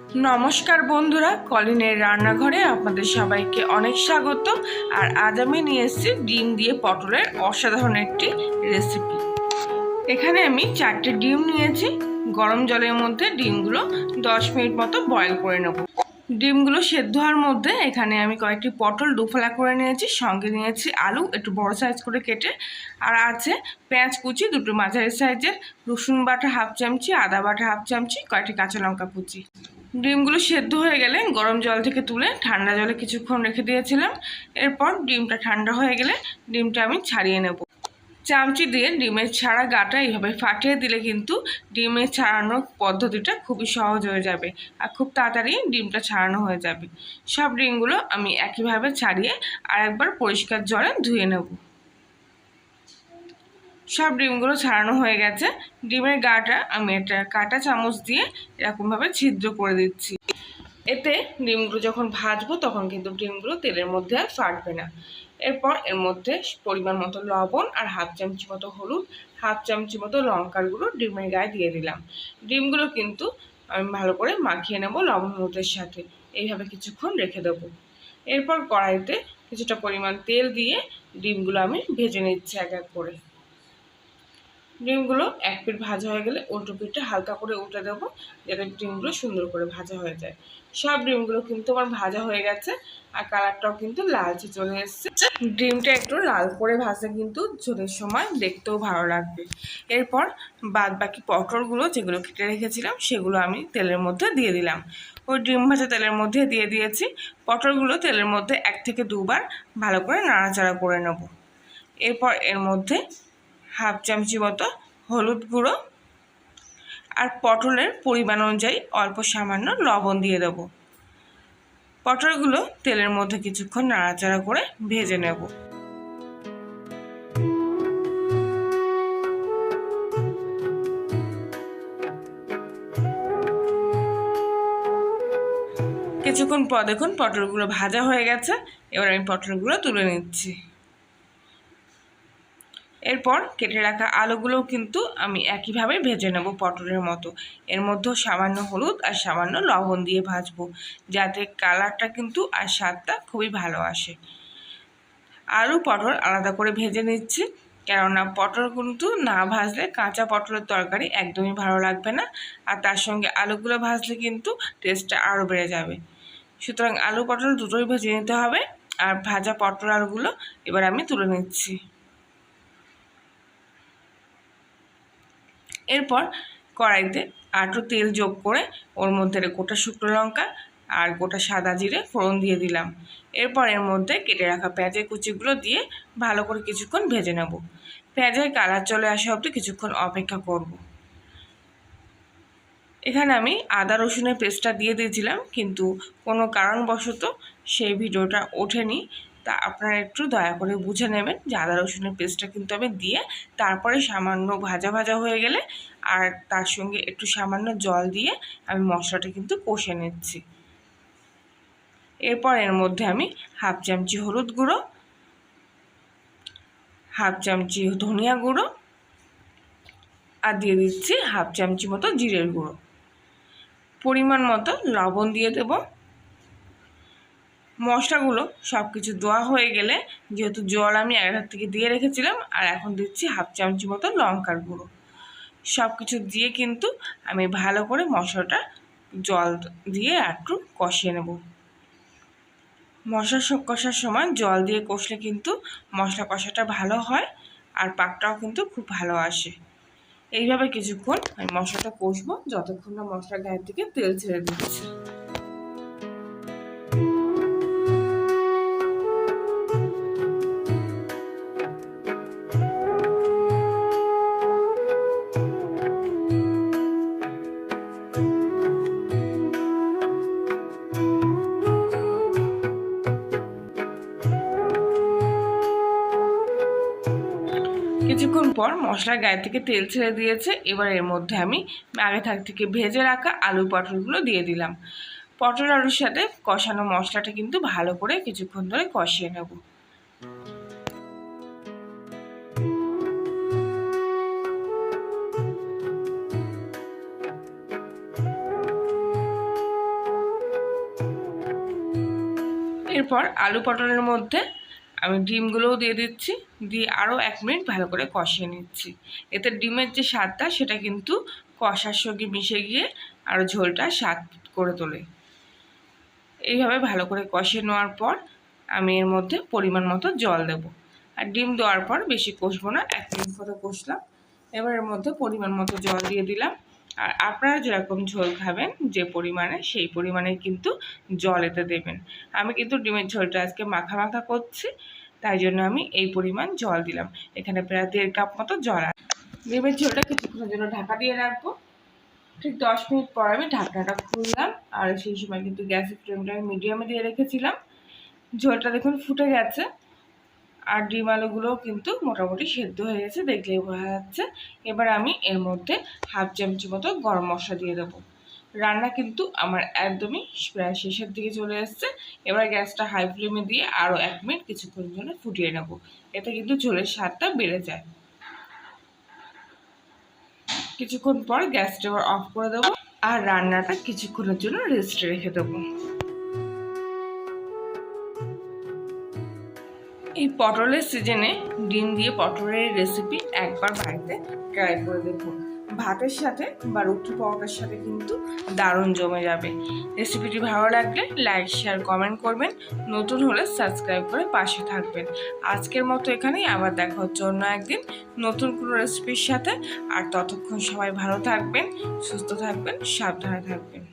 নমস্কার বন্ধুরা, কলিনের রান্নাঘরে আপনাদের সবাইকে অনেক স্বাগত। আর আজ আমি নিয়ে এসেছি ডিম দিয়ে পটলের অসাধারণ একটি রেসিপি। এখানে আমি 4টে ডিম নিয়েছি। গরম জলের মধ্যে ডিমগুলো 10 মিনিট মতো বয়েল করে নেব। ডিমগুলো সেদ্ধ হওয়ার মধ্যে এখানে আমি কয়েকটি পটল দুফালা করে নিয়েছি, সঙ্গে নিয়েছি আলু একটু বড় সাইজ করে কেটে, আর আছে পেঁয়াজ কুচি দুটো মাঝারি সাইজের, রসুন বাটা হাফ চামচি, আদা বাটা হাফ চামচি, কয়েকটি কাঁচা লঙ্কা কুচি। ডিমগুলো সেদ্ধ হয়ে গেলে গরম জল থেকে তুলে ঠান্ডা জলে কিছুক্ষণ রেখে দিয়েছিলাম। এরপর ডিমটা ঠান্ডা হয়ে গেলে ডিমটা আমি ছাড়িয়ে নেব। চামচি দিয়ে ডিমের ছাড়া গাটা এইভাবে ফাটিয়ে দিলে কিন্তু ডিমের ছাড়ানোর পদ্ধতিটা খুবই সহজ হয়ে যাবে আর খুব তাড়াতাড়ি ডিমটা ছাড়ানো হয়ে যাবে। সব ডিমগুলো আমি একইভাবে ছাড়িয়ে আর একবার পরিষ্কার জলে ধুয়ে নেব। সব ডিমগুলো ছাড়ানো হয়ে গেছে। ডিমের গাটা আমি একটা কাঁটা চামচ দিয়ে এরকমভাবে ছিদ্র করে দিচ্ছি। এতে ডিমগুলো যখন ভাজবো তখন কিন্তু ডিমগুলো তেলের মধ্যে আর ফাটবে না। এরপর এর মধ্যে পরিমাণ মতো লবণ আর হাফ চামচি মতো হলুদ, হাফ চামচি মতো লঙ্কার গুঁড়ো ডিমের গায়ে দিয়ে দিলাম। ডিমগুলো কিন্তু আমি ভালো করে মাখিয়ে নেব লবণ হলুদের সাথে। এইভাবে কিছুক্ষণ রেখে দেবো। এরপর কড়াইতে কিছুটা পরিমাণ তেল দিয়ে ডিমগুলো আমি ভেজে নিচ্ছি এক এক করে। ডিমগুলো এক পিঠ ভাজা হয়ে গেলে উল্টো পিঠটা হালকা করে উল্টে দেবো, যাতে ডিমগুলো সুন্দর করে ভাজা হয়ে যায়। সব ডিমগুলো কিন্তু আমার ভাজা হয়ে গেছে আর কালারটাও কিন্তু লালচে চলে এসছে। ডিমটা একটু লাল করে ভাজলে কিন্তু ঝোলের সময় দেখতেও ভালো লাগবে। এরপর বাদ বাকি পটলগুলো যেগুলো কেটে রেখেছিলাম সেগুলো আমি তেলের মধ্যে দিয়ে দিলাম। ওই ডিম ভাজা তেলের মধ্যে দিয়ে দিয়েছি। পটলগুলো তেলের মধ্যে 1 থেকে 2 বার ভালো করে নাড়াচাড়া করে নেব। এরপর এর মধ্যে হাফ চামচি মতো হলুদ গুঁড়ো আর পটলের পরিমাণ অনুযায়ী অল্প সামান্য লবণ দিয়ে দেব। পটলগুলো তেলের মধ্যে কিছুক্ষণ নাড়াচাড়া করে ভেজে নেব। কিছুক্ষণ পর দেখুন পটলগুলো ভাজা হয়ে গেছে। এবার আমি পটলগুলো তুলে নিচ্ছি। এরপর কেটে রাখা আলুগুলোও কিন্তু আমি একইভাবে ভেজে নেব পটলের মতো। এর মধ্যেও সামান্য হলুদ আর সামান্য লবণ দিয়ে ভাজবো, যাতে কালারটা কিন্তু আর স্বাদটা খুবই ভালো আসে। আলু পটল আলাদা করে ভেজে নিচ্ছি, কেননা পটল কিন্তু না ভাজলে কাঁচা পটলের তরকারি একদমই ভালো লাগবে না, আর তার সঙ্গে আলুগুলো ভাজলে কিন্তু টেস্টটা আরও বেড়ে যাবে। সুতরাং আলু পটল দুটোই ভেজে নিতে হবে। আর ভাজা পটল আলুগুলো এবার আমি তুলে নিচ্ছি। এরপর কড়াইতে আরও তেল যোগ করে ওর মধ্যে গোটা শুকনো লঙ্কা আর গোটা সাদা জিরে ফোড়ন দিয়ে দিলাম। এরপর এর মধ্যে কেটে রাখা পেঁয়াজের কুচিগুলো দিয়ে ভালো করে কিছুক্ষণ ভেজে নেব। পেঁয়াজের কালার চলে আসা অবধি কিছুক্ষণ অপেক্ষা করব। এখানে আমি আদা রসুনের পেস্টটা দিয়ে দিয়েছিলাম, কিন্তু কোনো কারণবশত সেই ভিডিওটা ওঠেনি। তা আপনারা একটু দয়া করে বুঝে নেবেন যে আদা রসুনের পেস্টটা কিন্তু আমি দিয়ে তারপরে সামান্য ভাজা ভাজা হয়ে গেলে আর তার সঙ্গে একটু সামান্য জল দিয়ে আমি মশলাটা কিন্তু কষে নিচ্ছি। এরপর এর মধ্যে আমি হাফ চামচি হলুদ গুঁড়ো, হাফ চামচি ধনিয়া গুঁড়ো আর দিয়ে দিচ্ছি হাফ চামচি মতো জিরের গুঁড়ো। পরিমাণ মতো লবণ দিয়ে দেব। মশলাগুলো সব কিছু দেওয়া হয়ে গেলে, যেহেতু জল আমি আগের থেকে দিয়ে রেখেছিলাম, আর এখন দিচ্ছি হাফ চামচি মতো লঙ্কার গুঁড়ো। সব কিছু দিয়ে কিন্তু আমি ভালো করে মশলাটা জল দিয়ে একটু কষিয়ে নেব। মশলা কষার সময় জল দিয়ে কষলে কিন্তু মশলা কষাটা ভালো হয় আর পাকটাও কিন্তু খুব ভালো আসে। এইভাবে কিছুক্ষণ আমি মশলাটা কষবো যতক্ষণ না মশলার গায়ে থেকে তেল ছেড়ে দিচ্ছে। কিছুক্ষণ পর মশলার গায়ে থেকে তেল ছেড়ে দিয়েছে। এবার এর মধ্যে আমি আগে থেকে ভেজে রাখা আলু পটলগুলো দিয়ে দিলাম। পটল আলুর সাথে কষানো মশলাটা কিন্তু ভালো করে কিছুক্ষণ ধরে কষিয়ে নেব। এরপর আলু পটলের মধ্যে আমি ডিমগুলোও দিয়ে দিচ্ছি, দিয়ে আরও 1 মিনিট ভালো করে কষিয়ে নিচ্ছি। এতে ডিমের যে স্বাদটা সেটা কিন্তু কষার সঙ্গে মিশে গিয়ে আরও ঝোলটা স্বাদ করে তোলে। এইভাবে ভালো করে কষিয়ে নেওয়ার পর আমি এর মধ্যে পরিমাণ মতো জল দেব। আর ডিম দেওয়ার পর বেশি কষবো না, 1 মিনিট মতো কষলাম। এবার এর মধ্যে পরিমাণ মতো জল দিয়ে দিলাম। আর আপনারা যেরকম ঝোল খাবেন যে পরিমাণে, সেই পরিমাণে কিন্তু জল এতে দেবেন। আমি কিন্তু ডিমের ঝোলটা আজকে মাখা মাখা করছি, তাই জন্য আমি এই পরিমাণ জল দিলাম। এখানে প্রায় 1.5 কাপ মতো জল আছে। ডিমের ঝোলটা কিছুক্ষণের জন্য ঢাকা দিয়ে রাখবো। ঠিক 10 মিনিট পর আমি ঢাকনাটা খুললাম, আর সেই সময় কিন্তু গ্যাসের ফ্লেমটা আমি মিডিয়ামে দিয়ে রেখেছিলাম। ঝোলটা দেখুন ফুটে গেছে, আর ডিম আলুগুলোও কিন্তু মোটামুটি সেদ্ধ হয়ে গেছে, দেখলেই বোঝা যাচ্ছে। এবার আমি এর মধ্যে 1/2 চামচ মতো গরম মশলা দিয়ে দেবো। রান্না কিন্তু আমার একদমই প্রায় শেষের দিকে চলে এসছে। এবার গ্যাসটা হাই ফ্লেমে দিয়ে আরও 1 মিনিট কিছুক্ষণের জন্য ফুটিয়ে নেব। এতে কিন্তু ঝোলের স্বাদটা বেড়ে যায়। কিছুক্ষণ পর গ্যাসটা আবার অফ করে দেবো, আর রান্নাটা কিছুক্ষণের জন্য রেস্টে রেখে দেবো। এই পটলের সিজনে ডিম দিয়ে পটলের রেসিপি একবার বাড়িতে ট্রাই করে দেখুন। ভাতের সাথে বা রুটি পরোটার সাথে কিন্তু দারুণ জমে যাবে। রেসিপিটি ভালো লাগলে লাইক, শেয়ার, কমেন্ট করবেন। নতুন হলে সাবস্ক্রাইব করে পাশে থাকবেন। আজকের মতো এখানেই, আবার দেখা হচ্ছে অন্য একদিন নতুন কোনো রেসিপির সাথে। আর ততক্ষণ সবাই ভালো থাকবেন, সুস্থ থাকবেন, সাবধানে থাকবেন।